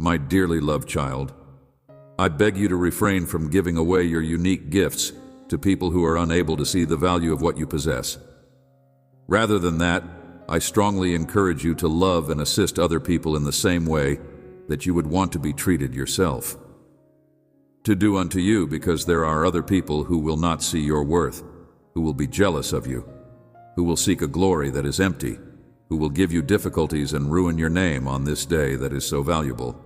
My dearly loved child, I beg you to refrain from giving away your unique gifts to people who are unable to see the value of what you possess. Rather than that, I strongly encourage you to love and assist other people in the same way that you would want to be treated yourself. To do unto you, because there are other people who will not see your worth, who will be jealous of you, who will seek a glory that is empty, who will give you difficulties and ruin your name on this day that is so valuable.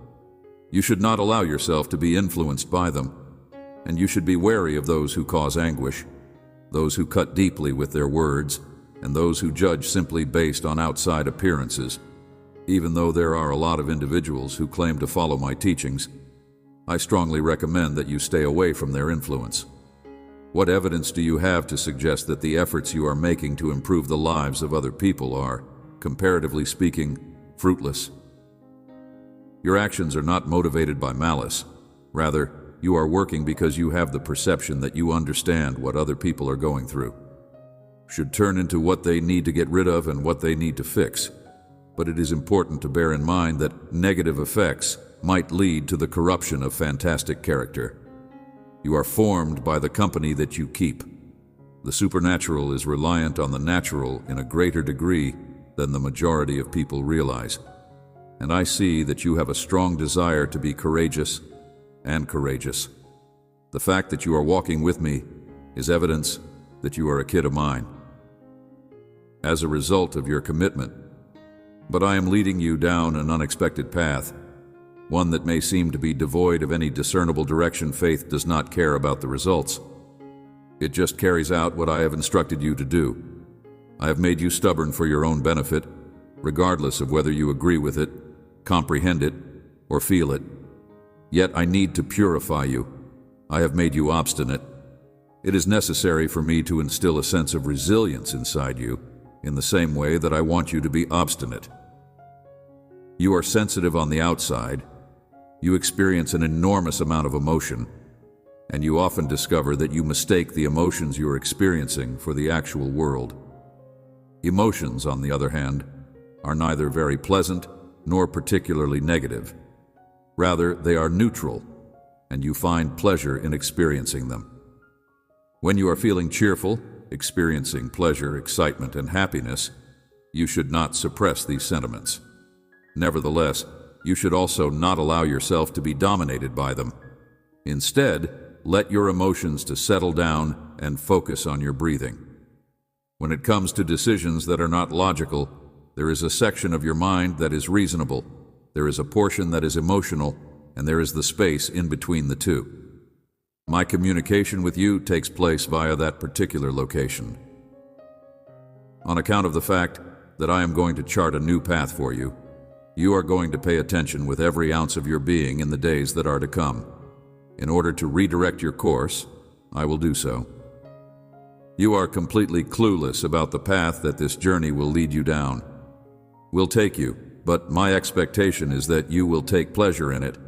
You should not allow yourself to be influenced by them, and you should be wary of those who cause anguish, those who cut deeply with their words, and those who judge simply based on outside appearances. Even though there are a lot of individuals who claim to follow my teachings, I strongly recommend that you stay away from their influence. What evidence do you have to suggest that the efforts you are making to improve the lives of other people are, comparatively speaking, fruitless? Your actions are not motivated by malice. Rather, you are working because you have the perception that you understand what other people are going through. Should turn into what they need to get rid of and what they need to fix. But it is important to bear in mind that negative effects might lead to the corruption of fantastic character. You are formed by the company that you keep. The supernatural is reliant on the natural in a greater degree than the majority of people realize. And I see that you have a strong desire to be courageous and courageous. The fact that you are walking with me is evidence that you are a kid of mine. As a result of your commitment, but I am leading you down an unexpected path, one that may seem to be devoid of any discernible direction. Faith does not care about the results. It just carries out what I have instructed you to do. I have made you stubborn for your own benefit, regardless of whether you agree with it, comprehend it, or feel it. Yet I need to purify you. I have made you obstinate. It is necessary for me to instill a sense of resilience inside you, in the same way that I want you to be obstinate. You are sensitive on the outside. You experience an enormous amount of emotion, and you often discover that you mistake the emotions you are experiencing for the actual world. Emotions, on the other hand, are neither very pleasant nor particularly negative. Rather, they are neutral, and you find pleasure in experiencing them. When you are feeling cheerful, experiencing pleasure, excitement, and happiness, you should not suppress these sentiments. Nevertheless, you should also not allow yourself to be dominated by them. Instead, let your emotions to settle down and focus on your breathing. When it comes to decisions that are not logical, there is a section of your mind that is reasonable, there is a portion that is emotional, and there is the space in between the two. My communication with you takes place via that particular location. On account of the fact that I am going to chart a new path for you, you are going to pay attention with every ounce of your being in the days that are to come. In order to redirect your course, I will do so. You are completely clueless about the path that this journey will lead you down. Will take you, but my expectation is that you will take pleasure in it.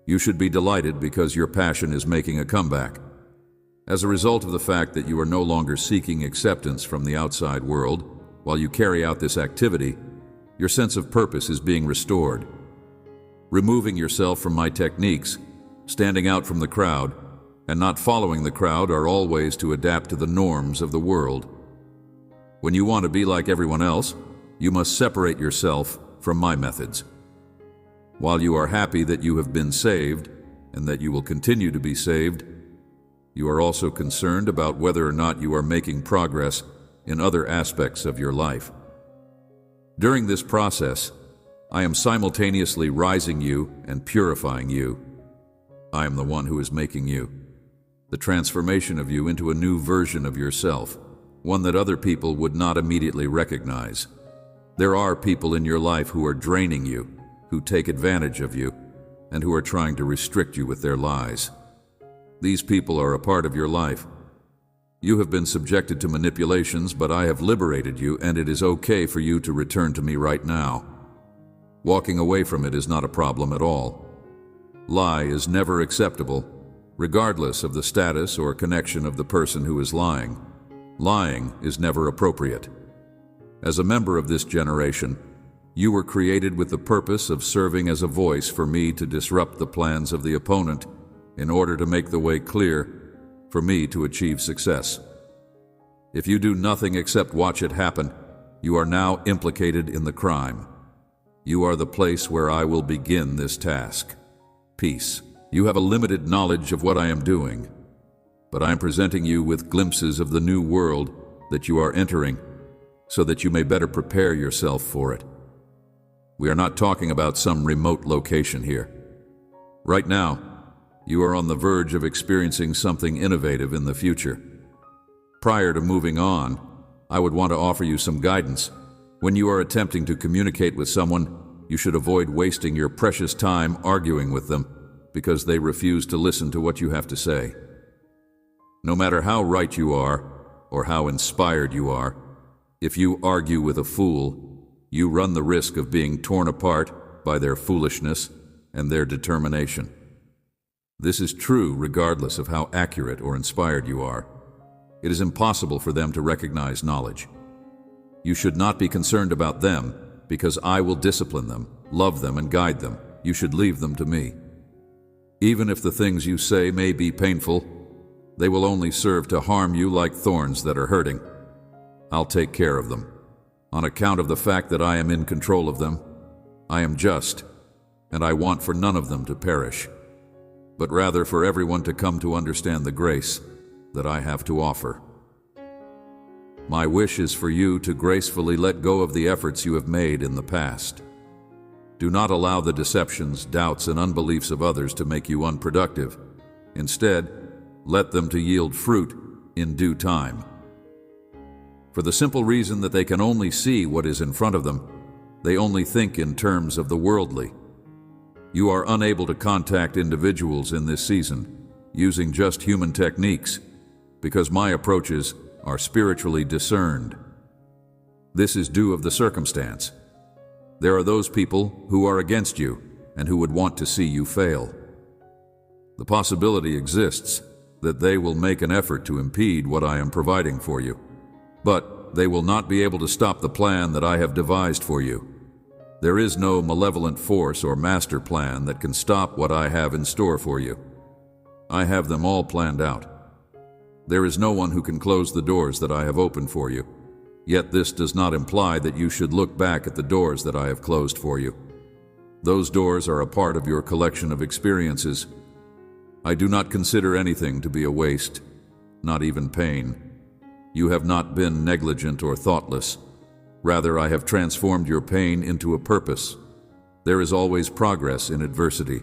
You should be delighted because your passion is making a comeback. As a result of the fact that you are no longer seeking acceptance from the outside world, while you carry out this activity, your sense of purpose is being restored. Removing yourself from my techniques, standing out from the crowd, and not following the crowd are all ways to adapt to the norms of the world. When you want to be like everyone else, you must separate yourself from my methods. While you are happy that you have been saved and that you will continue to be saved, you are also concerned about whether or not you are making progress in other aspects of your life. During this process, I am simultaneously rising you and purifying you. I am the one who is making you. The transformation of you into a new version of yourself, one that other people would not immediately recognize. There are people in your life who are draining you, who take advantage of you, and who are trying to restrict you with their lies. These people are a part of your life. You have been subjected to manipulations, but I have liberated you, and it is okay for you to return to me right now. Walking away from it is not a problem at all. Lie is never acceptable, regardless of the status or connection of the person who is lying. Lying is never appropriate. As a member of this generation, You were created with the purpose of serving as a voice for me to disrupt the plans of the opponent in order to make the way clear for me to achieve success. If you do nothing except watch it happen, you are now implicated in the crime. You are the place where I will begin this task. Peace. You have a limited knowledge of what I am doing, but I am presenting you with glimpses of the new world that you are entering so that you may better prepare yourself for it. We are not talking about some remote location here. Right now, you are on the verge of experiencing something innovative in the future. Prior to moving on, I would want to offer you some guidance. When you are attempting to communicate with someone, you should avoid wasting your precious time arguing with them because they refuse to listen to what you have to say. No matter how right you are or how inspired you are, if you argue with a fool, you run the risk of being torn apart by their foolishness and their determination. This is true regardless of how accurate or inspired you are. It is impossible for them to recognize knowledge. You should not be concerned about them because I will discipline them, love them, and guide them. You should leave them to me. Even if the things you say may be painful, they will only serve to harm you like thorns that are hurting. I'll take care of them. On account of the fact that I am in control of them, I am just, and I want for none of them to perish, but rather for everyone to come to understand the grace that I have to offer. My wish is for you to gracefully let go of the efforts you have made in the past. Do not allow the deceptions, doubts, and unbeliefs of others to make you unproductive. Instead, let them to yield fruit in due time. For the simple reason that they can only see what is in front of them, they only think in terms of the worldly. You are unable to contact individuals in this season using just human techniques because my approaches are spiritually discerned. This is due of the circumstance. There are those people who are against you and who would want to see you fail. The possibility exists that they will make an effort to impede what I am providing for you. But they will not be able to stop the plan that I have devised for you. There is no malevolent force or master plan that can stop what I have in store for you. I have them all planned out. There is no one who can close the doors that I have opened for you. Yet this does not imply that you should look back at the doors that I have closed for you. Those doors are a part of your collection of experiences. I do not consider anything to be a waste, not even pain. You have not been negligent or thoughtless. Rather, I have transformed your pain into a purpose. There is always progress in adversity.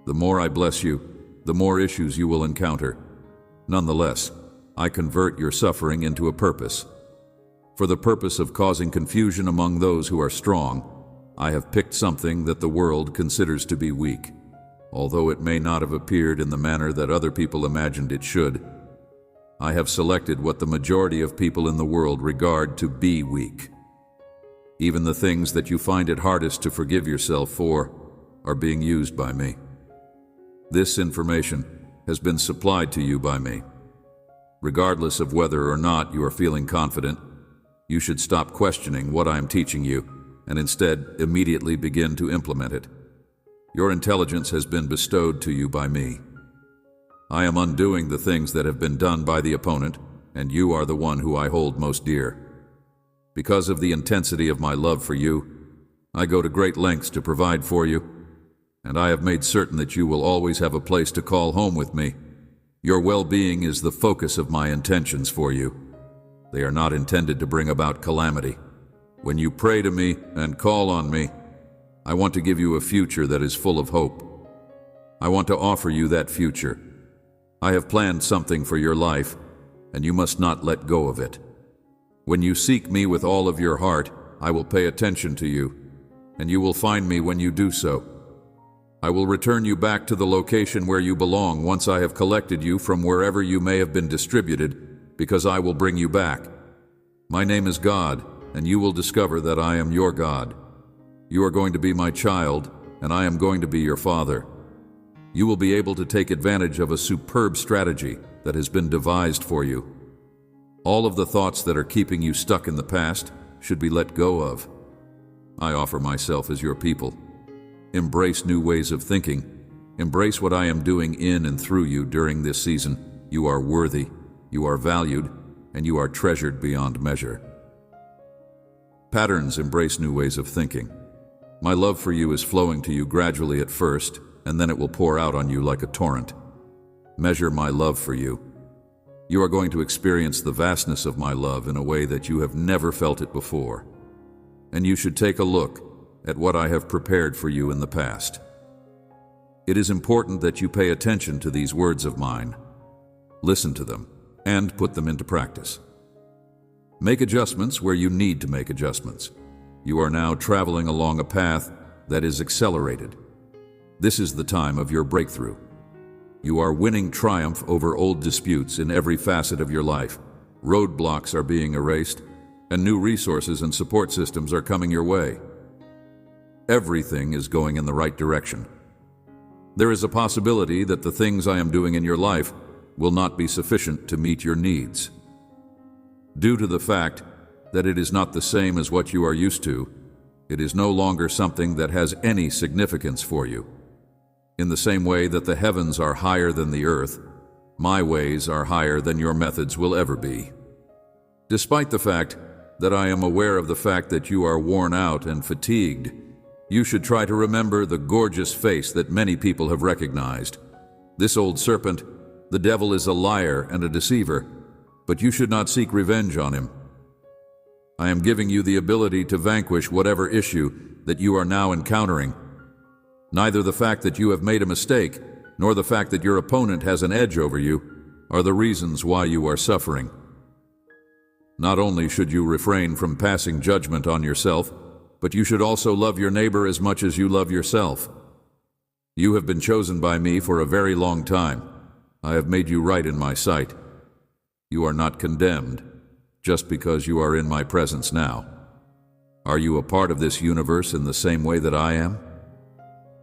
The more I bless you, the more issues you will encounter. Nonetheless, I convert your suffering into a purpose. For the purpose of causing confusion among those who are strong, I have picked something that the world considers to be weak, although it may not have appeared in the manner that other people imagined it should. I have selected what the majority of people in the world regard to be weak. Even the things that you find it hardest to forgive yourself for are being used by me. This information has been supplied to you by me. Regardless of whether or not you are feeling confident, you should stop questioning what I am teaching you and instead immediately begin to implement it. Your intelligence has been bestowed to you by me. I am undoing the things that have been done by the opponent, and you are the one who I hold most dear. Because of the intensity of my love for you, I go to great lengths to provide for you, and I have made certain that you will always have a place to call home with me. Your well-being is the focus of my intentions for you. They are not intended to bring about calamity. When you pray to me and call on me, I want to give you a future that is full of hope. I want to offer you that future. I have planned something for your life, and you must not let go of it. When you seek me with all of your heart, I will pay attention to you, and you will find me when you do so. I will return you back to the location where you belong once I have collected you from wherever you may have been distributed, because I will bring you back. My name is God, and you will discover that I am your God. You are going to be my child, and I am going to be your father. You will be able to take advantage of a superb strategy that has been devised for you. All of the thoughts that are keeping you stuck in the past should be let go of. I offer myself as your people. Embrace new ways of thinking. Embrace what I am doing in and through you during this season. You are worthy, you are valued, and you are treasured beyond measure. Patterns embrace new ways of thinking. My love for you is flowing to you gradually at first, and then it will pour out on you like a torrent. Measure my love for you. You are going to experience the vastness of my love in a way that you have never felt it before. And you should take a look at what I have prepared for you in the past. It is important that you pay attention to these words of mine. Listen to them and put them into practice. Make adjustments where you need to make adjustments. You are now traveling along a path that is accelerated. This is the time of your breakthrough. You are winning triumph over old disputes in every facet of your life. Roadblocks are being erased, and new resources and support systems are coming your way. Everything is going in the right direction. There is a possibility that the things I am doing in your life will not be sufficient to meet your needs. Due to the fact that it is not the same as what you are used to, it is no longer something that has any significance for you. In the same way that the heavens are higher than the earth, my ways are higher than your methods will ever be. Despite the fact that I am aware of the fact that you are worn out and fatigued, you should try to remember the gorgeous face that many people have recognized. This old serpent, the devil, is a liar and a deceiver, but you should not seek revenge on him. I am giving you the ability to vanquish whatever issue that you are now encountering. Neither the fact that you have made a mistake, nor the fact that your opponent has an edge over you, are the reasons why you are suffering. Not only should you refrain from passing judgment on yourself, but you should also love your neighbor as much as you love yourself. You have been chosen by me for a very long time. I have made you right in my sight. You are not condemned just because you are in my presence now. Are you a part of this universe in the same way that I am?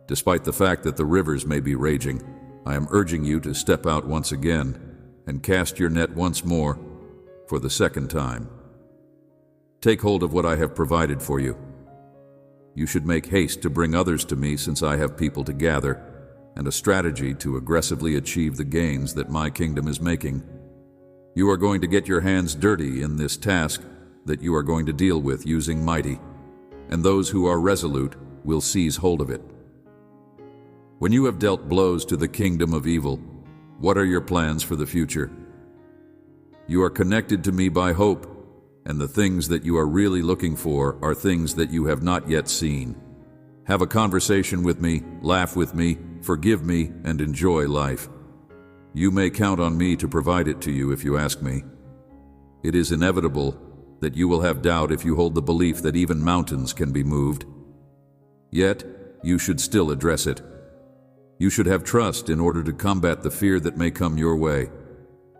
Despite the fact that the rivers may be raging, I am urging you to step out once again and cast your net once more for the second time. Take hold of what I have provided for you. You should make haste to bring others to me, since I have people to gather and a strategy to aggressively achieve the gains that my kingdom is making. You are going to get your hands dirty in this task that you are going to deal with using mighty, and those who are resolute will seize hold of it. When you have dealt blows to the kingdom of evil, what are your plans for the future? You are connected to me by hope, and the things that you are really looking for are things that you have not yet seen. Have a conversation with me, laugh with me, forgive me, and enjoy life. You may count on me to provide it to you if you ask me. It is inevitable that you will have doubt if you hold the belief that even mountains can be moved. Yet, you should still address it. You should have trust in order to combat the fear that may come your way.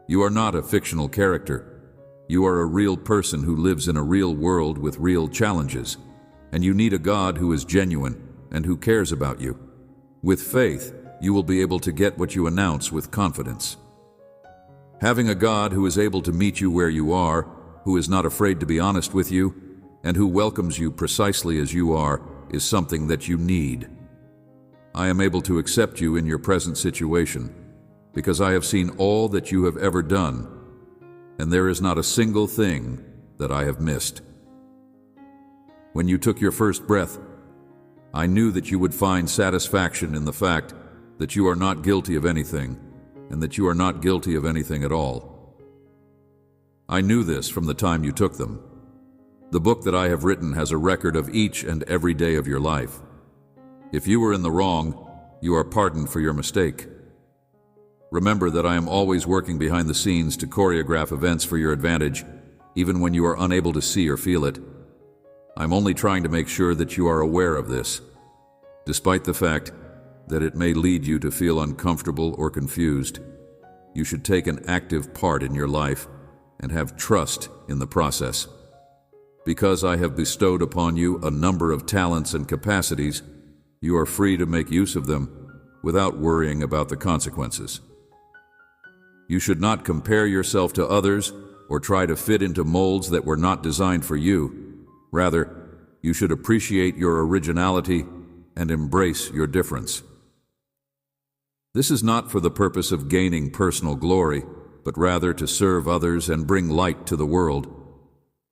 You are not a fictional character. You are a real person who lives in a real world with real challenges, and you need a God who is genuine and who cares about you. With faith, you will be able to get what you announce with confidence. Having a God who is able to meet you where you are, who is not afraid to be honest with you, and who welcomes you precisely as you are, is something that you need. I am able to accept you in your present situation because I have seen all that you have ever done, and there is not a single thing that I have missed. When you took your first breath, I knew that you would find satisfaction in the fact that you are not guilty of anything, and that you are not guilty of anything at all. I knew this from the time you took them. The book that I have written has a record of each and every day of your life. If you were in the wrong, you are pardoned for your mistake. Remember that I am always working behind the scenes to choreograph events for your advantage, even when you are unable to see or feel it. I'm only trying to make sure that you are aware of this, despite the fact that it may lead you to feel uncomfortable or confused. You should take an active part in your life and have trust in the process. Because I have bestowed upon you a number of talents and capacities, you are free to make use of them without worrying about the consequences. You should not compare yourself to others or try to fit into molds that were not designed for you. Rather, you should appreciate your originality and embrace your difference. This is not for the purpose of gaining personal glory, but rather to serve others and bring light to the world.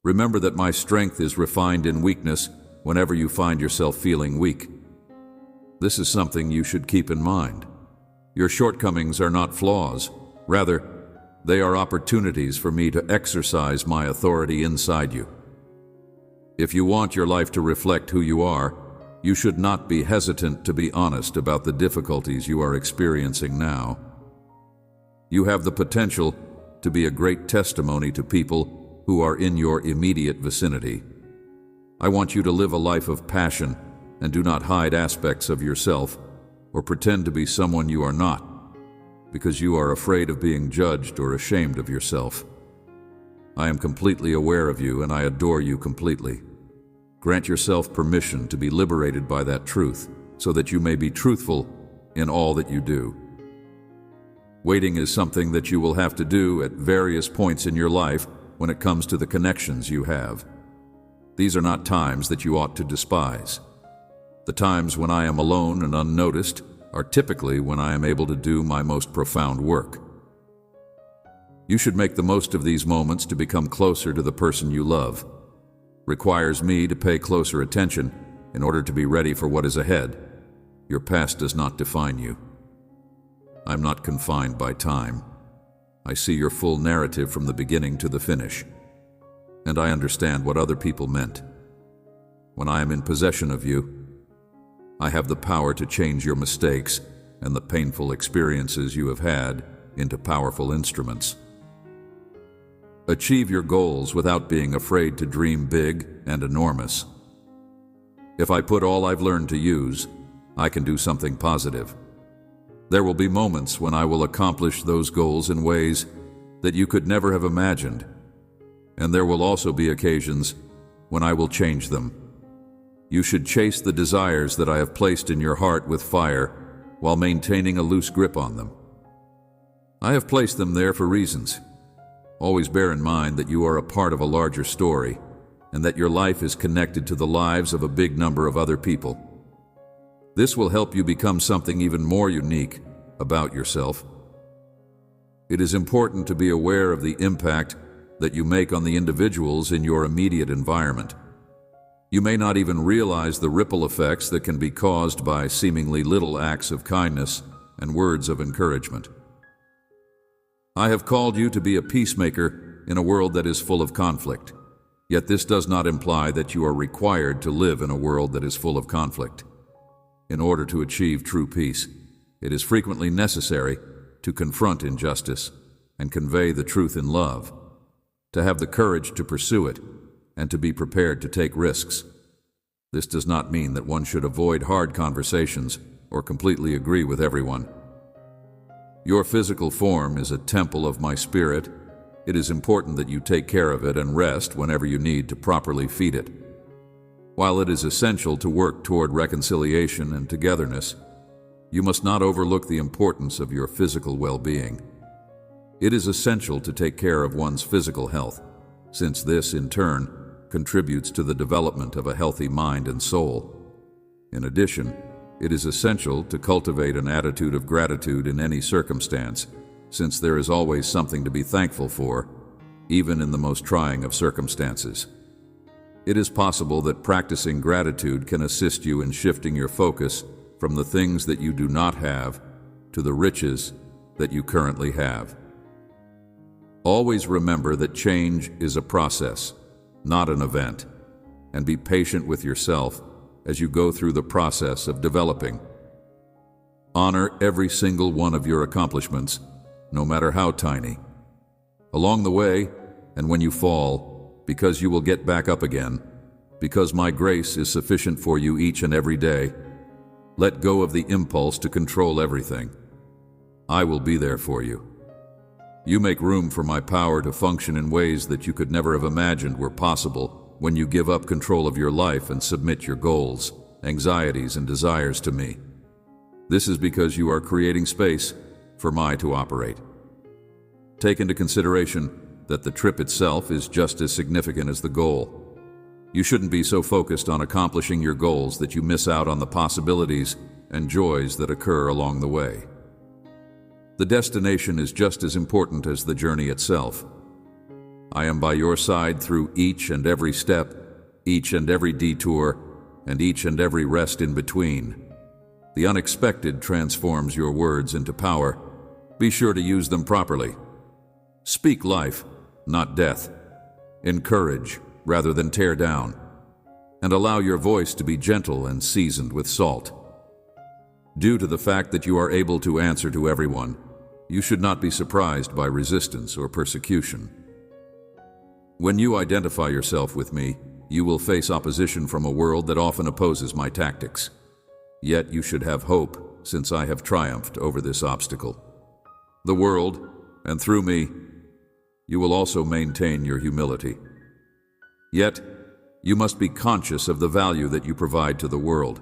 Remember that my strength is refined in weakness whenever you find yourself feeling weak. This is something you should keep in mind. Your shortcomings are not flaws. Rather, they are opportunities for me to exercise my authority inside you. If you want your life to reflect who you are, you should not be hesitant to be honest about the difficulties you are experiencing now. You have the potential to be a great testimony to people who are in your immediate vicinity. I want you to live a life of passion and do not hide aspects of yourself or pretend to be someone you are not, because you are afraid of being judged or ashamed of yourself. I am completely aware of you and I adore you completely. Grant yourself permission to be liberated by that truth so that you may be truthful in all that you do. Waiting is something that you will have to do at various points in your life when it comes to the connections you have. These are not times that you ought to despise. The times when I am alone and unnoticed are typically when I am able to do my most profound work. You should make the most of these moments to become closer to the person you love. Requires me to pay closer attention in order to be ready for what is ahead. Your past does not define you. I'm not confined by time. I see your full narrative from the beginning to the finish, and I understand what other people meant. When I am in possession of you, I have the power to change your mistakes and the painful experiences you have had into powerful instruments. Achieve your goals without being afraid to dream big and enormous. If I put all I've learned to use, I can do something positive. There will be moments when I will accomplish those goals in ways that you could never have imagined, and there will also be occasions when I will change them. You should chase the desires that I have placed in your heart with fire while maintaining a loose grip on them. I have placed them there for reasons. Always bear in mind that you are a part of a larger story and that your life is connected to the lives of a big number of other people. This will help you become something even more unique about yourself. It is important to be aware of the impact that you make on the individuals in your immediate environment. You may not even realize the ripple effects that can be caused by seemingly little acts of kindness and words of encouragement. I have called you to be a peacemaker in a world that is full of conflict, yet this does not imply that you are required to live in a world that is full of conflict. In order to achieve true peace, it is frequently necessary to confront injustice and convey the truth in love, to have the courage to pursue it, and to be prepared to take risks. This does not mean that one should avoid hard conversations or completely agree with everyone. Your physical form is a temple of my spirit. It is important that you take care of it and rest whenever you need to properly feed it. While it is essential to work toward reconciliation and togetherness, you must not overlook the importance of your physical well-being. It is essential to take care of one's physical health, since this, in turn, contributes to the development of a healthy mind and soul. In addition, it is essential to cultivate an attitude of gratitude in any circumstance, since there is always something to be thankful for, even in the most trying of circumstances. It is possible that practicing gratitude can assist you in shifting your focus from the things that you do not have to the riches that you currently have. Always remember that change is a process, not an event, and be patient with yourself as you go through the process of developing. Honor every single one of your accomplishments, no matter how tiny. Along the way, and when you fall, because you will get back up again, because my grace is sufficient for you each and every day, let go of the impulse to control everything. I will be there for you. You make room for my power to function in ways that you could never have imagined were possible when you give up control of your life and submit your goals, anxieties, and desires to me. This is because you are creating space for me to operate. Take into consideration that the trip itself is just as significant as the goal. You shouldn't be so focused on accomplishing your goals that you miss out on the possibilities and joys that occur along the way. The destination is just as important as the journey itself. I am by your side through each and every step, each and every detour, and each and every rest in between. The unexpected transforms your words into power. Be sure to use them properly. Speak life, not death. Encourage rather than tear down. And allow your voice to be gentle and seasoned with salt. Due to the fact that you are able to answer to everyone, you should not be surprised by resistance or persecution. When you identify yourself with me, you will face opposition from a world that often opposes my tactics. Yet you should have hope, since I have triumphed over this obstacle. The world, and through me, you will also maintain your humility. Yet, you must be conscious of the value that you provide to the world.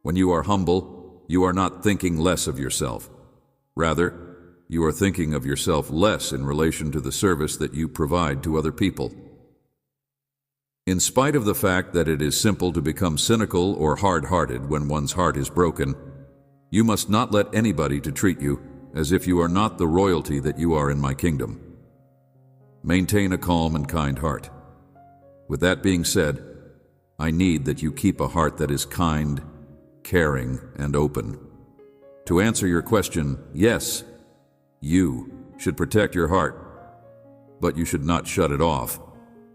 When you are humble, you are not thinking less of yourself. Rather, you are thinking of yourself less in relation to the service that you provide to other people. In spite of the fact that it is simple to become cynical or hard-hearted when one's heart is broken, you must not let anybody to treat you as if you are not the royalty that you are in my kingdom. Maintain a calm and kind heart. With that being said, I need that you keep a heart that is kind, caring, and open. To answer your question, yes, you should protect your heart, but you should not shut it off.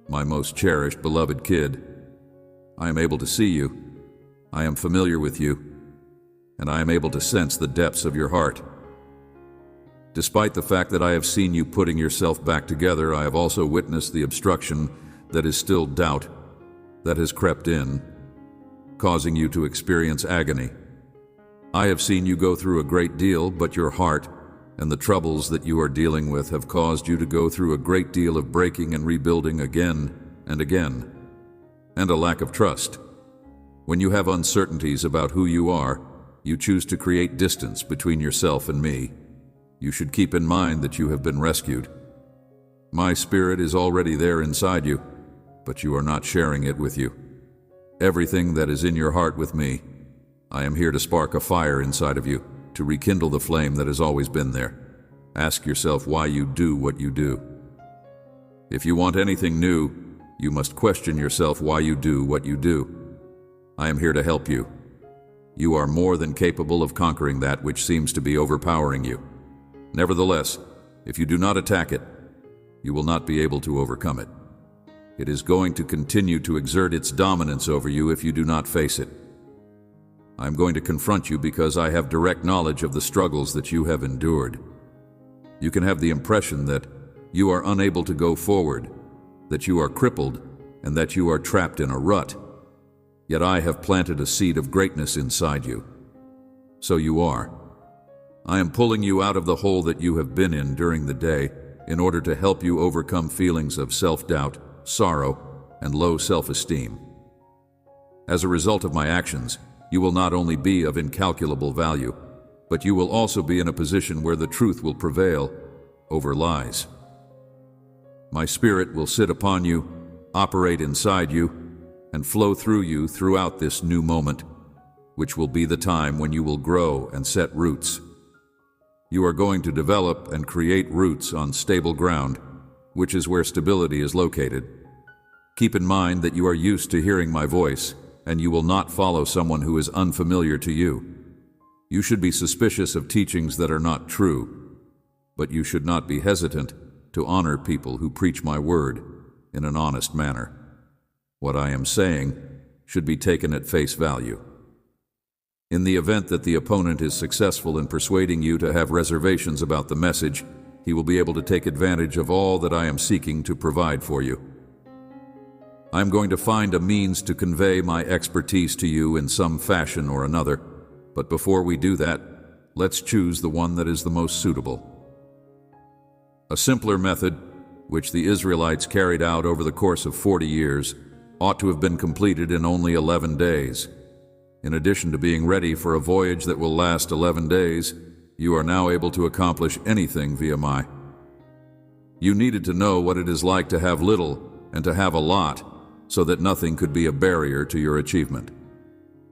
My most cherished, beloved kid, I am able to see you, I am familiar with you, and I am able to sense the depths of your heart. Despite the fact that I have seen you putting yourself back together, I have also witnessed the obstruction that is still doubt that has crept in, causing you to experience agony. I have seen you go through a great deal, but your heart and the troubles that you are dealing with have caused you to go through a great deal of breaking and rebuilding again and again, and a lack of trust. When you have uncertainties about who you are, you choose to create distance between yourself and me. You should keep in mind that you have been rescued. My spirit is already there inside you, but you are not sharing it with you. Everything that is in your heart with me, I am here to spark a fire inside of you, to rekindle the flame that has always been there. Ask yourself why you do what you do. If you want anything new, you must question yourself why you do what you do. I am here to help you. You are more than capable of conquering that which seems to be overpowering you. Nevertheless, if you do not attack it, you will not be able to overcome it. It is going to continue to exert its dominance over you if you do not face it. I am going to confront you because I have direct knowledge of the struggles that you have endured. You can have the impression that you are unable to go forward, that you are crippled, and that you are trapped in a rut. Yet I have planted a seed of greatness inside you. So you are. I am pulling you out of the hole that you have been in during the day in order to help you overcome feelings of self-doubt, sorrow, and low self-esteem. As a result of my actions, you will not only be of incalculable value, but you will also be in a position where the truth will prevail over lies. My spirit will sit upon you, operate inside you, and flow through you throughout this new moment, which will be the time when you will grow and set roots. You are going to develop and create roots on stable ground, which is where stability is located. Keep in mind that you are used to hearing my voice, and you will not follow someone who is unfamiliar to you. You should be suspicious of teachings that are not true, but you should not be hesitant to honor people who preach my word in an honest manner. What I am saying should be taken at face value. In the event that the opponent is successful in persuading you to have reservations about the message, he will be able to take advantage of all that I am seeking to provide for you. I am going to find a means to convey my expertise to you in some fashion or another, but before we do that, let's choose the one that is the most suitable. A simpler method, which the Israelites carried out over the course of 40 years, ought to have been completed in only 11 days. In addition to being ready for a voyage that will last 11 days, you are now able to accomplish anything via You needed to know what it is like to have little and to have a lot, so that nothing could be a barrier to your achievement.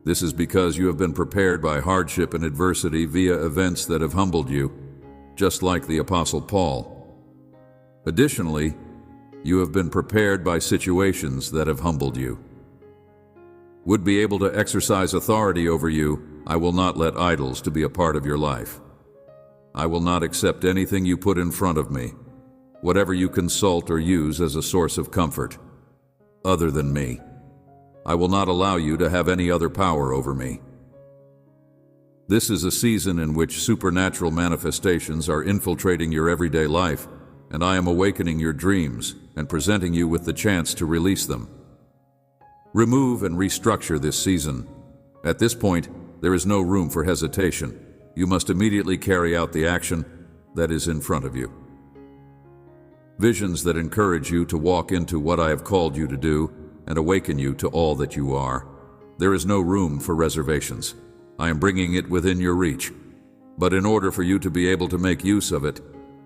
This is because you have been prepared by hardship and adversity via events that have humbled you, just like the Apostle Paul. Additionally, you have been prepared by situations that have humbled you. Would be able to exercise authority over you, I will not let idols to be a part of your life. I will not accept anything you put in front of me, whatever you consult or use as a source of comfort, other than me. I will not allow you to have any other power over me. This is a season in which supernatural manifestations are infiltrating your everyday life, and I am awakening your dreams and presenting you with the chance to release them. Remove and restructure this season. At this point, there is no room for hesitation. You must immediately carry out the action that is in front of you. Visions that encourage you to walk into what I have called you to do and awaken you to all that you are. There is no room for reservations. I am bringing it within your reach. But in order for you to be able to make use of it,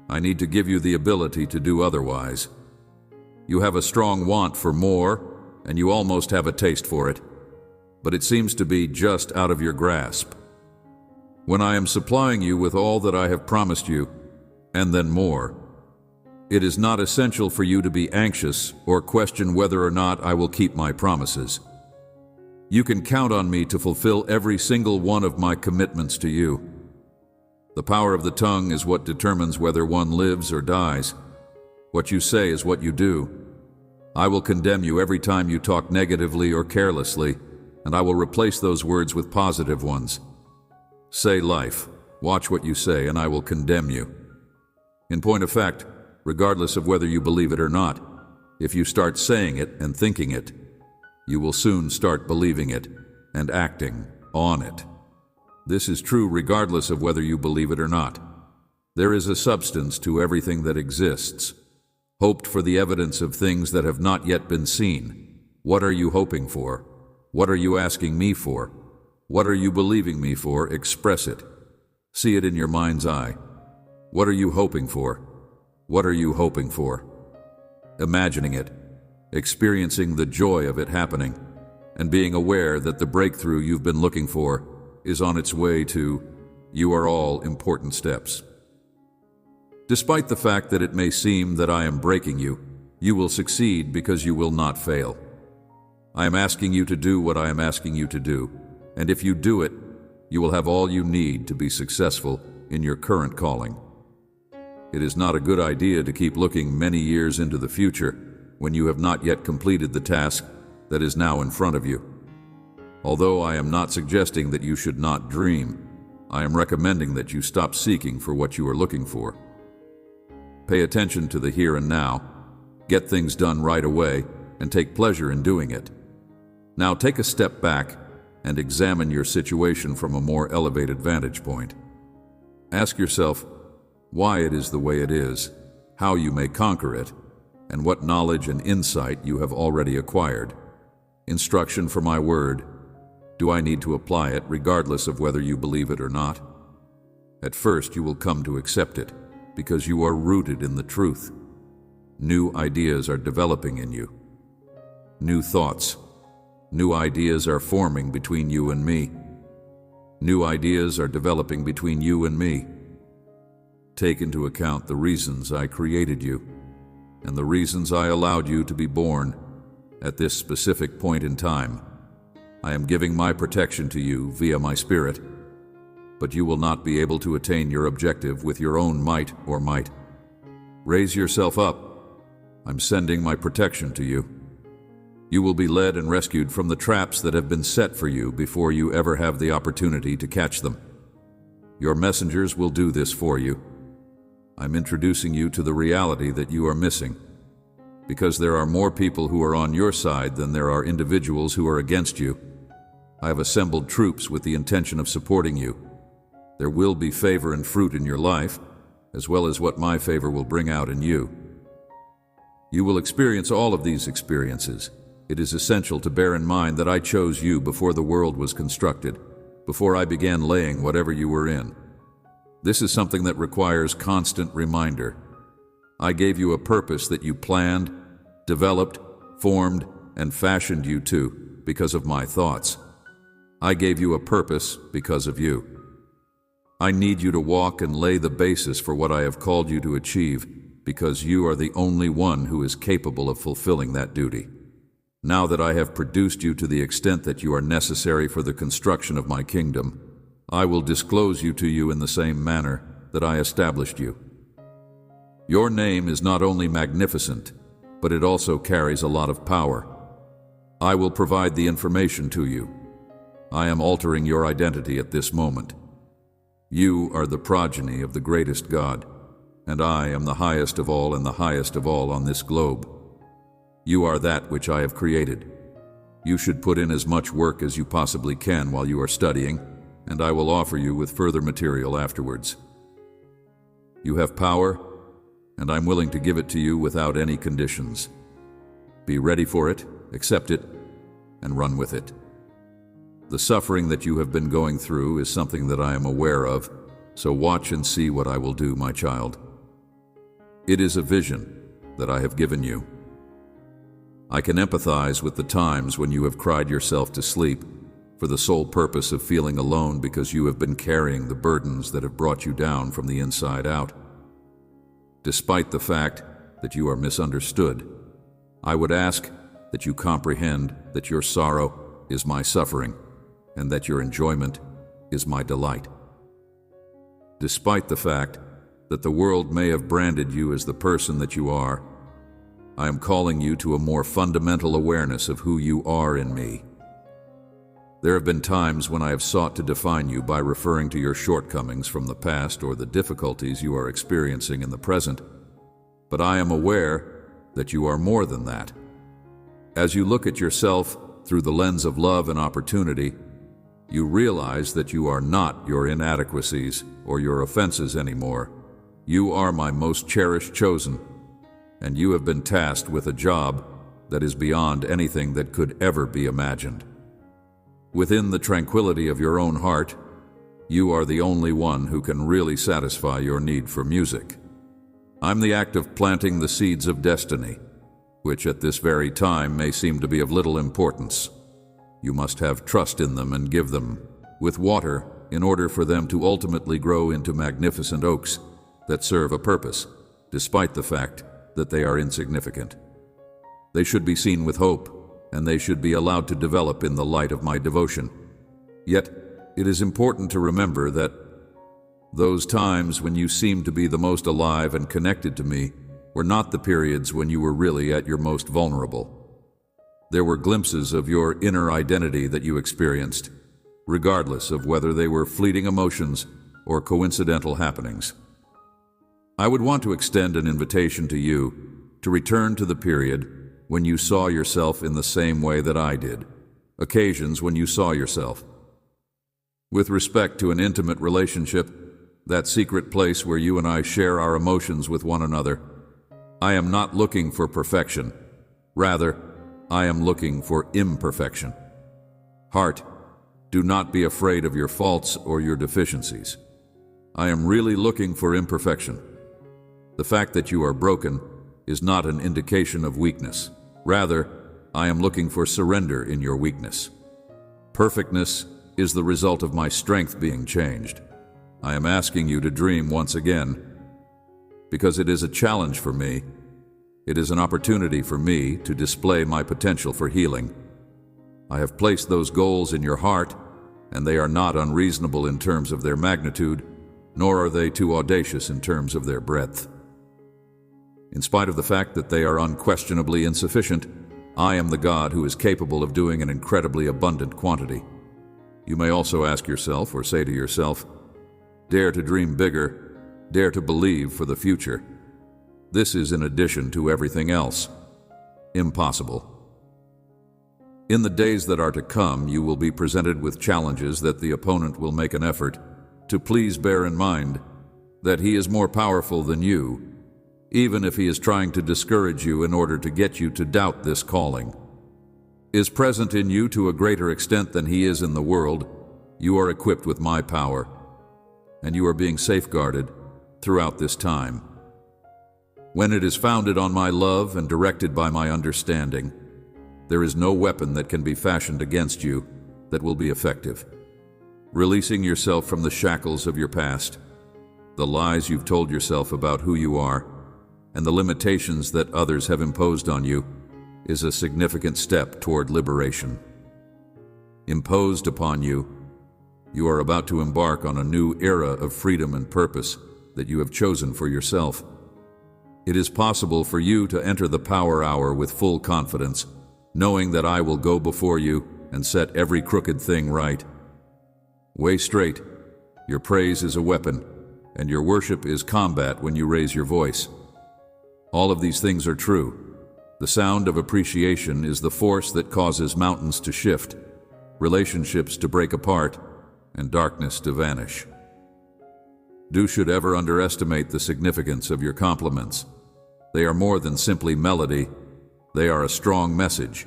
I need to give you the ability to do otherwise. You have a strong want for more, and you almost have a taste for it, but it seems to be just out of your grasp. When I am supplying you with all that I have promised you, and then more, it is not essential for you to be anxious or question whether or not I will keep my promises. You can count on me to fulfill every single one of my commitments to you. The power of the tongue is what determines whether one lives or dies. What you say is what you do. I will condemn you every time you talk negatively or carelessly, and I will replace those words with positive ones. Say life, watch what you say, and I will condemn you. In point of fact, regardless of whether you believe it or not, if you start saying it and thinking it, you will soon start believing it and acting on it. This is true regardless of whether you believe it or not. There is a substance to everything that exists. Hoped for the evidence of things that have not yet been seen. What are you hoping for? What are you asking me for? What are you believing me for? Express it. See it in your mind's eye. What are you hoping for? What are you hoping for? Imagining it, experiencing the joy of it happening, and being aware that the breakthrough you've been looking for is on its way to you are all important steps. Despite the fact that it may seem that I am breaking you, you will succeed because you will not fail. I am asking you to do what I am asking you to do, and if you do it, you will have all you need to be successful in your current calling. It is not a good idea to keep looking many years into the future when you have not yet completed the task that is now in front of you. Although I am not suggesting that you should not dream, I am recommending that you stop seeking for what you are looking for. Pay attention to the here and now, get things done right away, and take pleasure in doing it. Now take a step back and examine your situation from a more elevated vantage point. Ask yourself why it is the way it is, how you may conquer it, and what knowledge and insight you have already acquired. Instruction for my word. Do I need to apply it regardless of whether you believe it or not? At first you will come to accept it because you are rooted in the truth. New ideas are developing in you. New thoughts, new ideas are forming between you and me. New ideas are developing between you and me. Take into account the reasons I created you and the reasons I allowed you to be born at this specific point in time. I am giving my protection to you via my spirit, but you will not be able to attain your objective with your own might or might. Raise yourself up. I'm sending my protection to you. You will be led and rescued from the traps that have been set for you before you ever have the opportunity to catch them. Your messengers will do this for you. I'm introducing you to the reality that you are missing, because there are more people who are on your side than there are individuals who are against you. I have assembled troops with the intention of supporting you. There will be favor and fruit in your life, as well as what my favor will bring out in you. You will experience all of these experiences. It is essential to bear in mind that I chose you before the world was constructed, before I began laying whatever you were in. This is something that requires constant reminder. I gave you a purpose that you planned, developed, formed, and fashioned you too because of my thoughts. I gave you a purpose because of you. I need you to walk and lay the basis for what I have called you to achieve because you are the only one who is capable of fulfilling that duty. Now that I have produced you to the extent that you are necessary for the construction of my kingdom, I will disclose you to you in the same manner that I established you. Your name is not only magnificent, but it also carries a lot of power. I will provide the information to you. I am altering your identity at this moment. You are the progeny of the greatest God, and I am the highest of all and the highest of all on this globe. You are that which I have created. You should put in as much work as you possibly can while you are studying, and I will offer you with further material afterwards. You have power, and I'm willing to give it to you without any conditions. Be ready for it, accept it, and run with it. The suffering that you have been going through is something that I am aware of, so watch and see what I will do, my child. It is a vision that I have given you. I can empathize with the times when you have cried yourself to sleep for the sole purpose of feeling alone because you have been carrying the burdens that have brought you down from the inside out. Despite the fact that you are misunderstood, I would ask that you comprehend that your sorrow is my suffering and that your enjoyment is my delight. Despite the fact that the world may have branded you as the person that you are, I am calling you to a more fundamental awareness of who you are in me. There have been times when I have sought to define you by referring to your shortcomings from the past or the difficulties you are experiencing in the present, but I am aware that you are more than that. As you look at yourself through the lens of love and opportunity, you realize that you are not your inadequacies or your offenses anymore. You are my most cherished chosen, and you have been tasked with a job that is beyond anything that could ever be imagined. Within the tranquility of your own heart, you are the only one who can really satisfy your need for music. I'm the act of planting the seeds of destiny, which at this very time may seem to be of little importance. You must have trust in them and give them with water in order for them to ultimately grow into magnificent oaks that serve a purpose, despite the fact that they are insignificant. They should be seen with hope, and they should be allowed to develop in the light of my devotion. Yet, it is important to remember that those times when you seemed to be the most alive and connected to me were not the periods when you were really at your most vulnerable. There were glimpses of your inner identity that you experienced, regardless of whether they were fleeting emotions or coincidental happenings. I would want to extend an invitation to you to return to the period when you saw yourself in the same way that I did, occasions when you saw yourself. With respect to an intimate relationship, that secret place where you and I share our emotions with one another, I am not looking for perfection. Rather, I am looking for imperfection. Heart, do not be afraid of your faults or your deficiencies. I am really looking for imperfection. The fact that you are broken is not an indication of weakness. Rather, I am looking for surrender in your weakness. Perfectness is the result of my strength being changed. I am asking you to dream once again, because it is a challenge for me. It is an opportunity for me to display my potential for healing. I have placed those goals in your heart, and they are not unreasonable in terms of their magnitude, nor are they too audacious in terms of their breadth. In spite of the fact that they are unquestionably insufficient, I am the God who is capable of doing an incredibly abundant quantity. You may also ask yourself or say to yourself, dare to dream bigger, dare to believe for the future. This is in addition to everything else. Impossible. In the days that are to come, you will be presented with challenges that the opponent will make an effort to please bear in mind that he is more powerful than you, even if he is trying to discourage you in order to get you to doubt this calling. Is present in you to a greater extent than he is in the world, you are equipped with my power, and you are being safeguarded throughout this time. When it is founded on my love and directed by my understanding, There is no weapon that can be fashioned against you that will be effective. Releasing yourself from the shackles of your past, the lies you've told yourself about who you are, and the limitations that others have imposed on you is a significant step toward liberation. Imposed upon you, you are about to embark on a new era of freedom and purpose that you have chosen for yourself. It is possible for you to enter the power hour with full confidence, knowing that I will go before you and set every crooked thing right. Way straight, your praise is a weapon, and your worship is combat when you raise your voice. All of these things are true. The sound of appreciation is the force that causes mountains to shift, relationships to break apart, and darkness to vanish. Do should ever underestimate the significance of your compliments. They are more than simply melody. They are a strong message.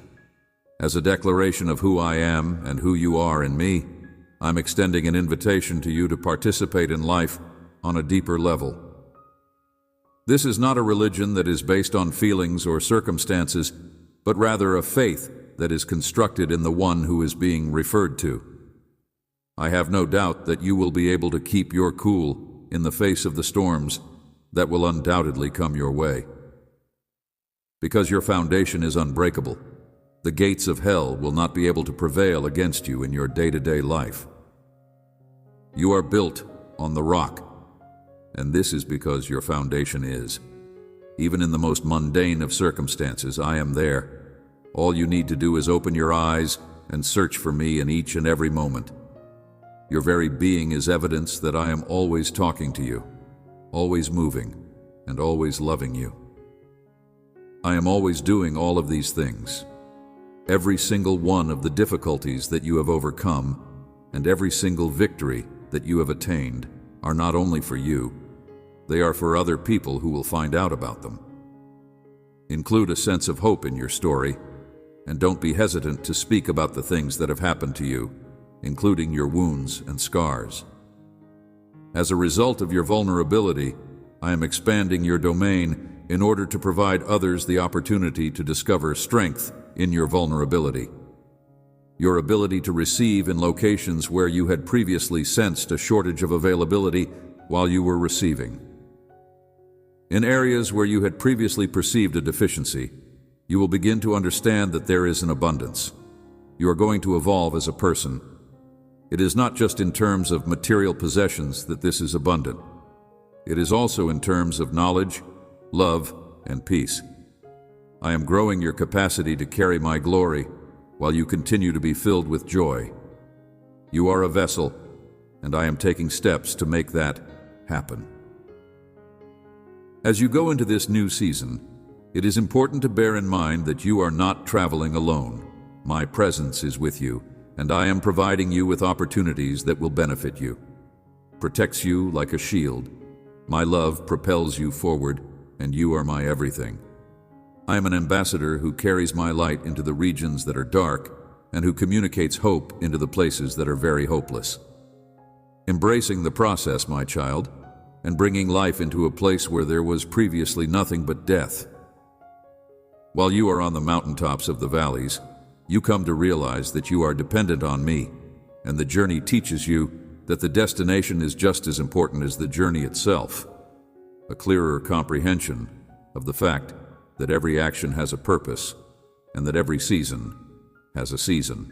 As a declaration of who I am and who you are in me, I'm extending an invitation to you to participate in life on a deeper level. This is not a religion that is based on feelings or circumstances, but rather a faith that is constructed in the one who is being referred to. I have no doubt that you will be able to keep your cool in the face of the storms that will undoubtedly come your way. Because your foundation is unbreakable, the gates of hell will not be able to prevail against you in your day-to-day life. You are built on the rock, and this is because your foundation is. Even in the most mundane of circumstances, I am there. All you need to do is open your eyes and search for me in each and every moment. Your very being is evidence that I am always talking to you, always moving, and always loving you. I am always doing all of these things. Every single one of the difficulties that you have overcome and every single victory that you have attained are not only for you, they are for other people who will find out about them. Include a sense of hope in your story, and don't be hesitant to speak about the things that have happened to you, including your wounds and scars. As a result of your vulnerability, I am expanding your domain in order to provide others the opportunity to discover strength in your vulnerability. Your ability to receive in locations where you had previously sensed a shortage of availability while you were receiving. In areas where you had previously perceived a deficiency, you will begin to understand that there is an abundance. You are going to evolve as a person. It is not just in terms of material possessions that this is abundant. It is also in terms of knowledge, love, and peace. I am growing your capacity to carry my glory while you continue to be filled with joy. You are a vessel, and I am taking steps to make that happen. As you go into this new season, it is important to bear in mind that you are not traveling alone. My presence is with you, and I am providing you with opportunities that will benefit you. Protects you like a shield. My love propels you forward, and you are my everything. I am an ambassador who carries my light into the regions that are dark and who communicates hope into the places that are very hopeless. Embracing the process, my child, and bringing life into a place where there was previously nothing but death. While you are on the mountaintops of the valleys, you come to realize that you are dependent on me, and the journey teaches you that the destination is just as important as the journey itself. A clearer comprehension of the fact that every action has a purpose, and that every season has a season.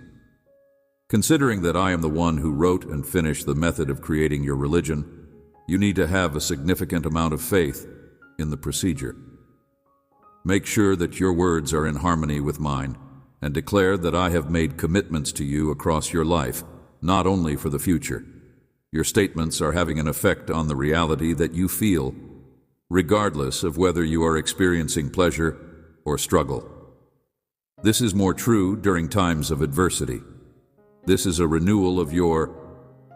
Considering that I am the one who wrote and finished the method of creating your religion, you need to have a significant amount of faith in the procedure. Make sure that your words are in harmony with mine, and declare that I have made commitments to you across your life, not only for the future. Your statements are having an effect on the reality that you feel, regardless of whether you are experiencing pleasure or struggle. This is more true during times of adversity. This is a renewal of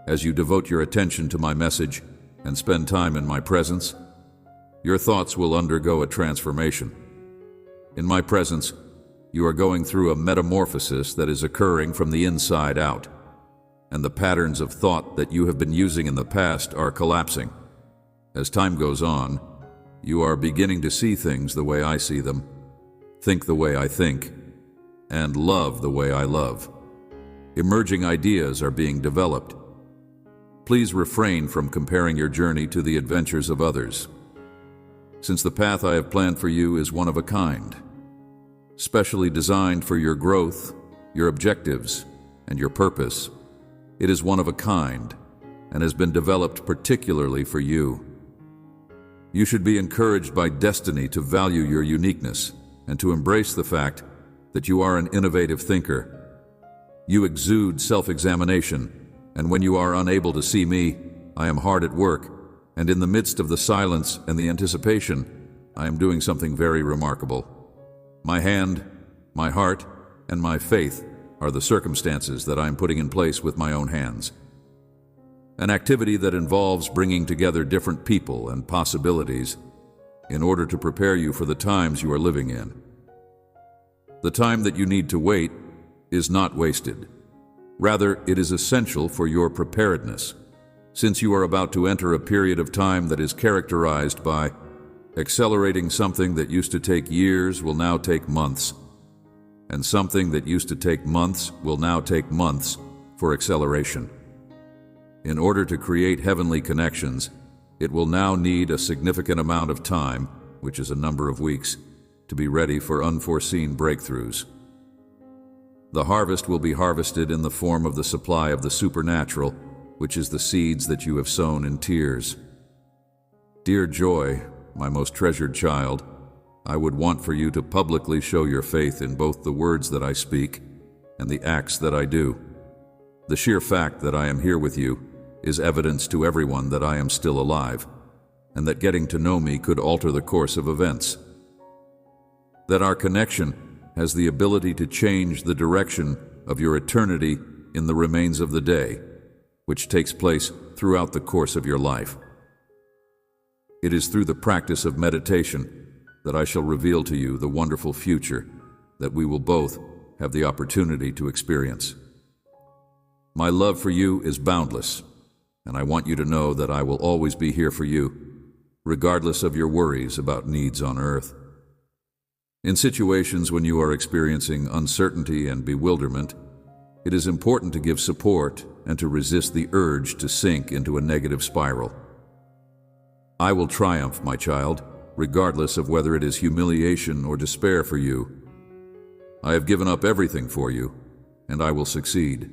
as you devote your attention to my message and spend time in my presence, your thoughts will undergo a transformation. In my presence, you are going through a metamorphosis that is occurring from the inside out, and the patterns of thought that you have been using in the past are collapsing. As time goes on, you are beginning to see things the way I see them, think the way I think, and love the way I love. Emerging ideas are being developed. Please refrain from comparing your journey to the adventures of others, since the path I have planned for you is one of a kind, specially designed for your growth, your objectives, and your purpose. It is one of a kind and has been developed particularly for you. You should be encouraged by destiny to value your uniqueness and to embrace the fact that you are an innovative thinker. You exude self-examination, and when you are unable to see me, I am hard at work, and in the midst of the silence and the anticipation, I am doing something very remarkable. My hand, my heart, and my faith are the circumstances that I am putting in place with my own hands. An activity that involves bringing together different people and possibilities in order to prepare you for the times you are living in. The time that you need to wait is not wasted. Rather, it is essential for your preparedness, since you are about to enter a period of time that is characterized by accelerating. Something that used to take years will now take months, and something that used to take months will now take months for acceleration. In order to create heavenly connections, it will now need a significant amount of time, which is a number of weeks, to be ready for unforeseen breakthroughs. The harvest will be harvested in the form of the supply of the supernatural, which is the seeds that you have sown in tears. Dear Joy, my most treasured child, I would want for you to publicly show your faith in both the words that I speak and the acts that I do. The sheer fact that I am here with you is evidence to everyone that I am still alive, and that getting to know me could alter the course of events. That our connection has the ability to change the direction of your eternity in the remains of the day, which takes place throughout the course of your life. It is through the practice of meditation that I shall reveal to you the wonderful future that we will both have the opportunity to experience. My love for you is boundless, and I want you to know that I will always be here for you, regardless of your worries about needs on earth. In situations when you are experiencing uncertainty and bewilderment, it is important to give support and to resist the urge to sink into a negative spiral. I will triumph, my child, regardless of whether it is humiliation or despair for you. I have given up everything for you, and I will succeed.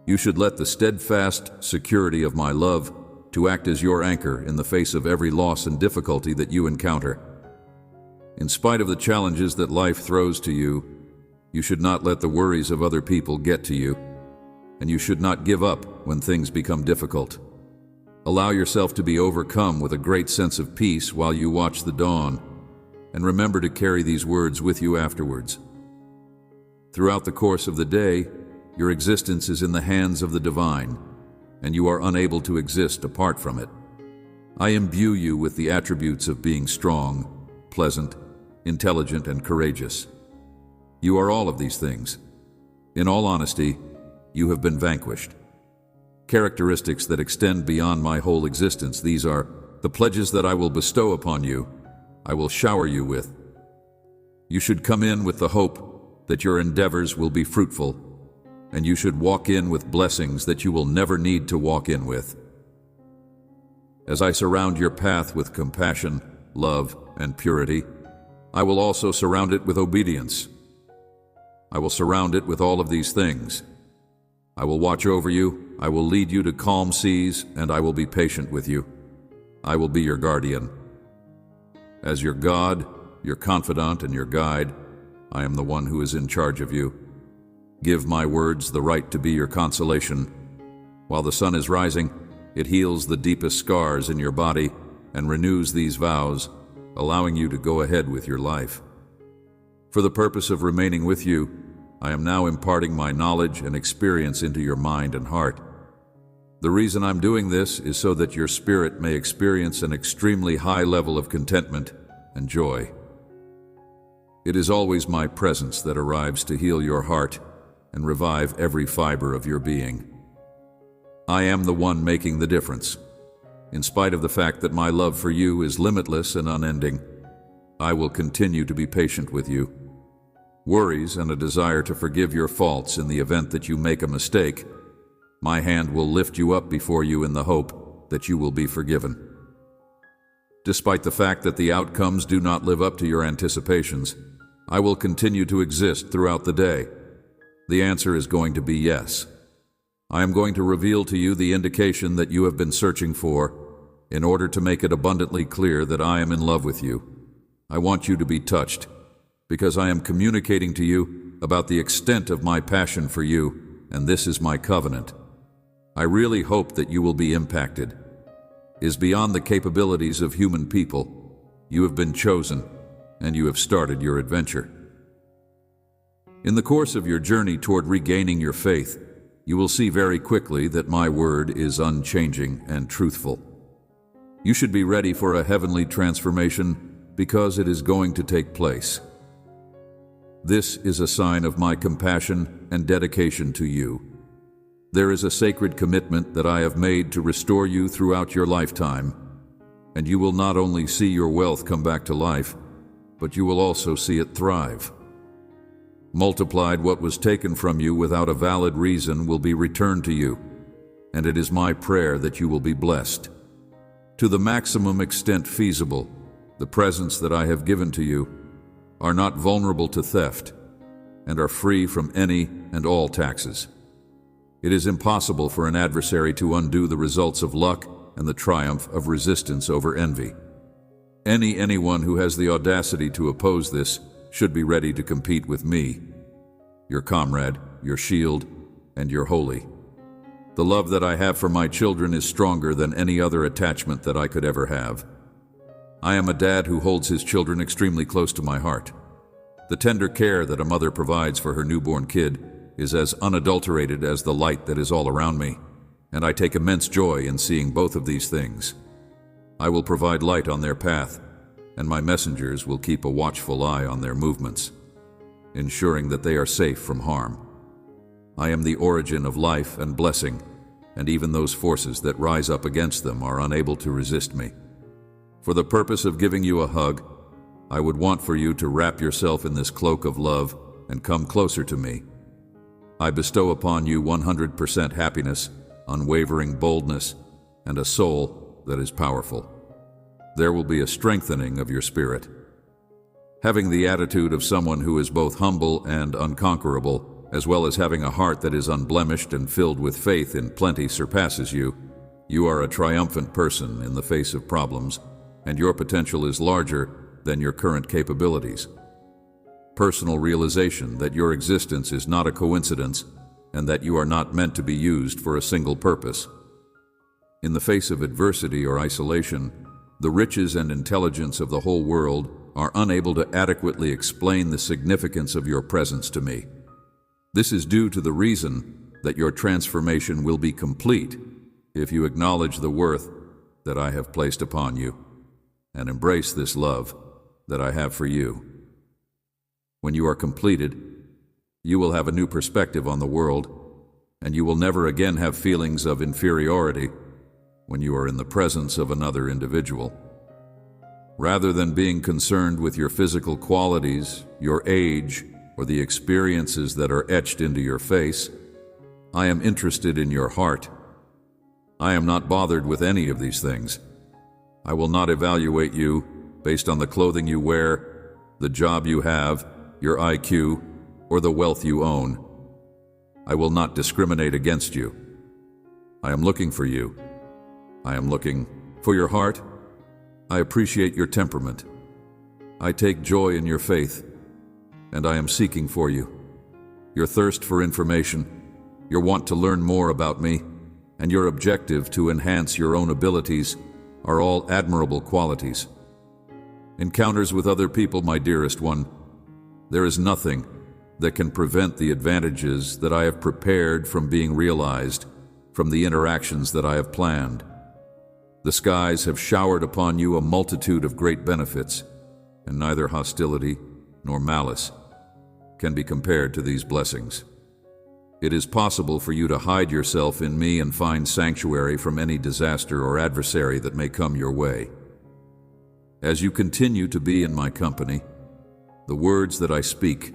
You should let the steadfast security of my love to act as your anchor in the face of every loss and difficulty that you encounter. In spite of the challenges that life throws to you, you should not let the worries of other people get to you, and you should not give up when things become difficult. Allow yourself to be overcome with a great sense of peace while you watch the dawn, and remember to carry these words with you afterwards. Throughout the course of the day, your existence is in the hands of the divine, and you are unable to exist apart from it. I imbue you with the attributes of being strong, pleasant, intelligent, and courageous. You are all of these things. In all honesty, you have been vanquished. Characteristics that extend beyond my whole existence, these are the pledges that I will bestow upon you, I will shower you with. You should come in with the hope that your endeavors will be fruitful, and you should walk in with blessings that you will never need to walk in with. As I surround your path with compassion, love, and purity, I will also surround it with obedience. I will surround it with all of these things. I will watch over you, I will lead you to calm seas, and I will be patient with you. I will be your guardian. As your God, your confidant, and your guide, I am the one who is in charge of you. Give my words the right to be your consolation. While the sun is rising, it heals the deepest scars in your body and renews these vows, allowing you to go ahead with your life. For the purpose of remaining with you, I am now imparting my knowledge and experience into your mind and heart. The reason I'm doing this is so that your spirit may experience an extremely high level of contentment and joy. It is always my presence that arrives to heal your heart and revive every fiber of your being. I am the one making the difference. In spite of the fact that my love for you is limitless and unending, I will continue to be patient with you. worries, and a desire to forgive your faults in the event that you make a mistake, my hand will lift you up before you in the hope that you will be forgiven. Despite the fact that the outcomes do not live up to your anticipations, I will continue to exist throughout the day. The answer is going to be yes. I am going to reveal to you the indication that you have been searching for in order to make it abundantly clear that I am in love with you. I want you to be touched because I am communicating to you about the extent of my passion for you, and this is my covenant. I really hope that you will be impacted. It is beyond the capabilities of human people. You have been chosen, and you have started your adventure. In the course of your journey toward regaining your faith, you will see very quickly that my word is unchanging and truthful. You should be ready for a heavenly transformation because it is going to take place. This is a sign of my compassion and dedication to you. There is a sacred commitment that I have made to restore you throughout your lifetime, and you will not only see your wealth come back to life, but you will also see it thrive. Multiplied, what was taken from you without a valid reason will be returned to you, and it is my prayer that you will be blessed. To the maximum extent feasible, the presents that I have given to you are not vulnerable to theft and are free from any and all taxes. It is impossible for an adversary to undo the results of luck and the triumph of resistance over envy. Anyone who has the audacity to oppose this should be ready to compete with me, your comrade, your shield, and your holy. The love that I have for my children is stronger than any other attachment that I could ever have. I am a dad who holds his children extremely close to my heart. The tender care that a mother provides for her newborn kid is as unadulterated as the light that is all around me, and I take immense joy in seeing both of these things. I will provide light on their path, and my messengers will keep a watchful eye on their movements, ensuring that they are safe from harm. I am the origin of life and blessing, and even those forces that rise up against them are unable to resist me. For the purpose of giving you a hug, I would want for you to wrap yourself in this cloak of love and come closer to me. I bestow upon you 100% happiness, unwavering boldness, and a soul that is powerful. There will be a strengthening of your spirit. Having the attitude of someone who is both humble and unconquerable, as well as having a heart that is unblemished and filled with faith in plenty surpasses you. You are a triumphant person in the face of problems, and your potential is larger than your current capabilities. Personal realization that your existence is not a coincidence and that you are not meant to be used for a single purpose. In the face of adversity or isolation, the riches and intelligence of the whole world are unable to adequately explain the significance of your presence to me. This is due to the reason that your transformation will be complete if you acknowledge the worth that I have placed upon you and embrace this love that I have for you. When you are completed, you will have a new perspective on the world, and you will never again have feelings of inferiority when you are in the presence of another individual. Rather than being concerned with your physical qualities, your age, or the experiences that are etched into your face, I am interested in your heart. I am not bothered with any of these things. I will not evaluate you based on the clothing you wear, the job you have, your IQ, or the wealth you own. I will not discriminate against you. I am looking for you. I am looking for your heart. I appreciate your temperament. I take joy in your faith, and I am seeking for you. Your thirst for information, your want to learn more about me, and your objective to enhance your own abilities are all admirable qualities. Encounters with other people, my dearest one, there is nothing that can prevent the advantages that I have prepared from being realized from the interactions that I have planned. The skies have showered upon you a multitude of great benefits, and neither hostility nor malice can be compared to these blessings. It is possible for you to hide yourself in me and find sanctuary from any disaster or adversary that may come your way. As you continue to be in my company, the words that I speak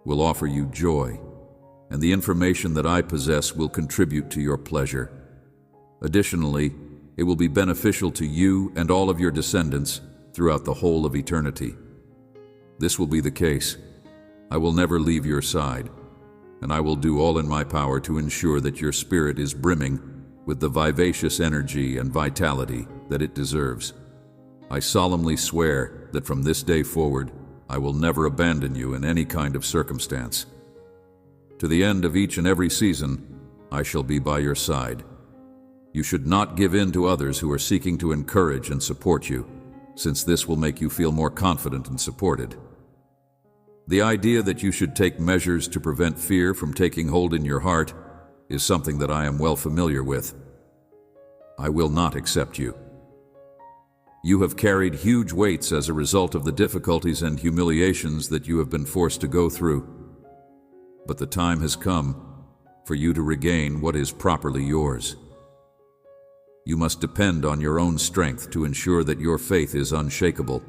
will offer you joy, and the information that I possess will contribute to your pleasure. Additionally, it will be beneficial to you and all of your descendants throughout the whole of eternity. This will be the case. I will never leave your side, and I will do all in my power to ensure that your spirit is brimming with the vivacious energy and vitality that it deserves. I solemnly swear that from this day forward, I will never abandon you in any kind of circumstance. To the end of each and every season, I shall be by your side. You should not give in to others who are seeking to encourage and support you, since this will make you feel more confident and supported. The idea that you should take measures to prevent fear from taking hold in your heart is something that I am well familiar with. I will not accept you. You have carried huge weights as a result of the difficulties and humiliations that you have been forced to go through. But the time has come for you to regain what is properly yours. You must depend on your own strength to ensure that your faith is unshakable,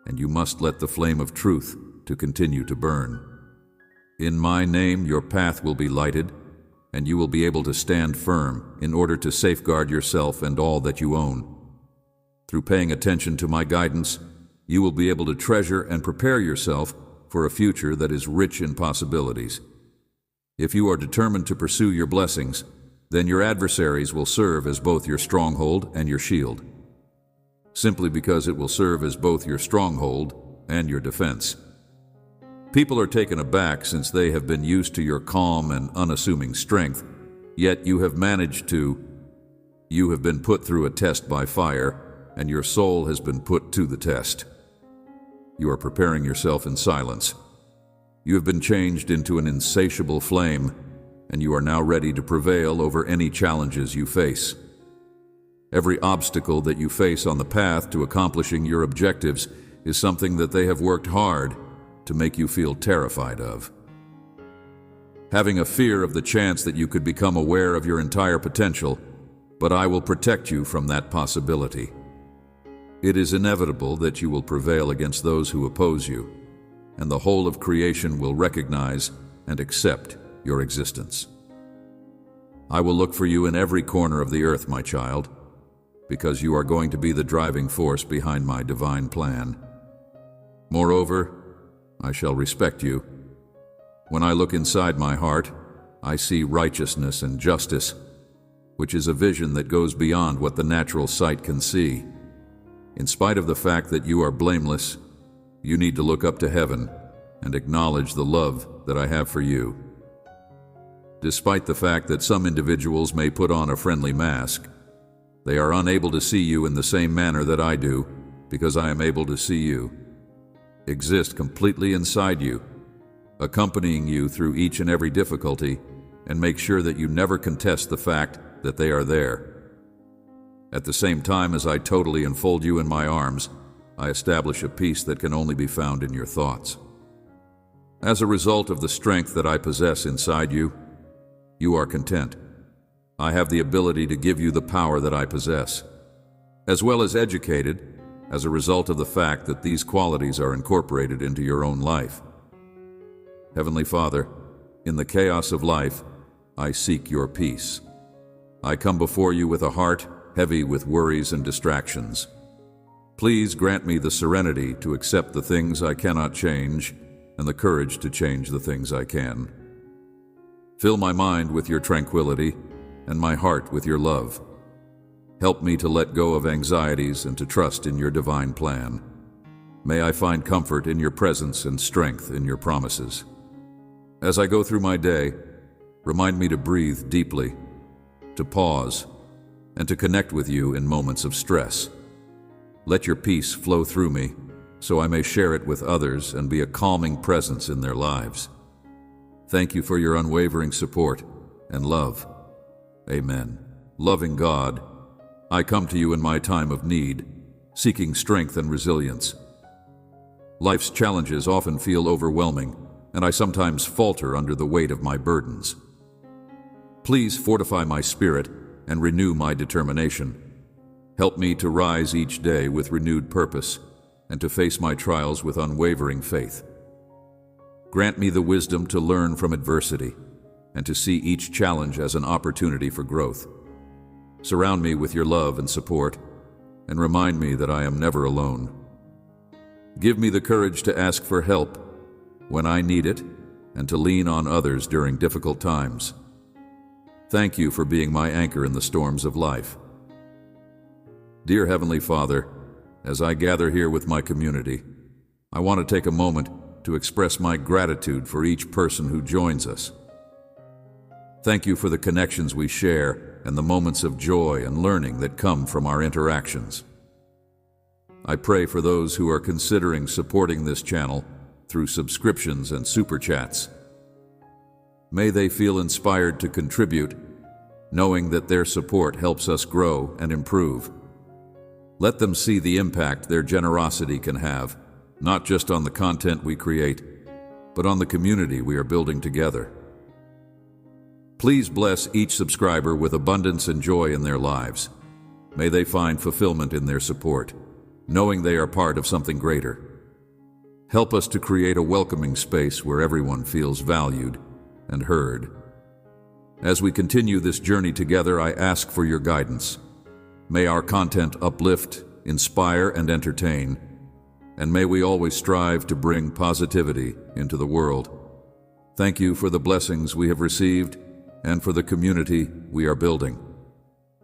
and you must let the flame of truth to continue to burn. In my name, your path will be lighted, and you will be able to stand firm in order to safeguard yourself and all that you own. Through paying attention to my guidance, you will be able to treasure and prepare yourself for a future that is rich in possibilities. If you are determined to pursue your blessings, then your adversaries will serve as both your stronghold and your shield, simply because it will serve as both your stronghold and your defense. People are taken aback since they have been used to your calm and unassuming strength, yet you have managed to. You have been put through a test by fire, and your soul has been put to the test. You are preparing yourself in silence. You have been changed into an insatiable flame, and you are now ready to prevail over any challenges you face. Every obstacle that you face on the path to accomplishing your objectives is something that they have worked hard to make you feel terrified of. Having a fear of the chance that you could become aware of your entire potential, but I will protect you from that possibility. It is inevitable that you will prevail against those who oppose you, and the whole of creation will recognize and accept your existence. I will look for you in every corner of the earth, my child, because you are going to be the driving force behind my divine plan. Moreover, I shall respect you. When I look inside my heart, I see righteousness and justice, which is a vision that goes beyond what the natural sight can see. In spite of the fact that you are blameless, you need to look up to heaven and acknowledge the love that I have for you. Despite the fact that some individuals may put on a friendly mask, they are unable to see you in the same manner that I do, because I am able to see you. Exist completely inside you, accompanying you through each and every difficulty, and make sure that you never contest the fact that they are there. At the same time as I totally enfold you in my arms, I establish a peace that can only be found in your thoughts. As a result of the strength that I possess inside you, you are content. I have the ability to give you the power that I possess, as well as educated, as a result of the fact that these qualities are incorporated into your own life. Heavenly Father, in the chaos of life, I seek your peace. I come before you with a heart heavy with worries and distractions. Please grant me the serenity to accept the things I cannot change and the courage to change the things I can. Fill my mind with your tranquility and my heart with your love. Help me to let go of anxieties and to trust in your divine plan. May I find comfort in your presence and strength in your promises. As I go through my day, remind me to breathe deeply, to pause, and to connect with you in moments of stress. Let your peace flow through me, so I may share it with others and be a calming presence in their lives. Thank you for your unwavering support and love. Amen. Loving God, I come to you in my time of need, seeking strength and resilience. Life's challenges often feel overwhelming, and I sometimes falter under the weight of my burdens. Please fortify my spirit and renew my determination. Help me to rise each day with renewed purpose and to face my trials with unwavering faith. Grant me the wisdom to learn from adversity and to see each challenge as an opportunity for growth. Surround me with your love and support, and remind me that I am never alone. Give me the courage to ask for help when I need it and to lean on others during difficult times. Thank you for being my anchor in the storms of life. Dear Heavenly Father, as I gather here with my community, I want to take a moment to express my gratitude for each person who joins us. Thank you for the connections we share and the moments of joy and learning that come from our interactions. I pray for those who are considering supporting this channel through subscriptions and super chats. May they feel inspired to contribute, knowing that their support helps us grow and improve. Let them see the impact their generosity can have, not just on the content we create, but on the community we are building together. Please bless each subscriber with abundance and joy in their lives. May they find fulfillment in their support, knowing they are part of something greater. Help us to create a welcoming space where everyone feels valued and heard. As we continue this journey together, I ask for your guidance. May our content uplift, inspire, and entertain, and may we always strive to bring positivity into the world. Thank you for the blessings we have received and for the community we are building.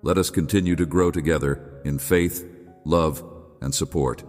Let us continue to grow together in faith, love, and support.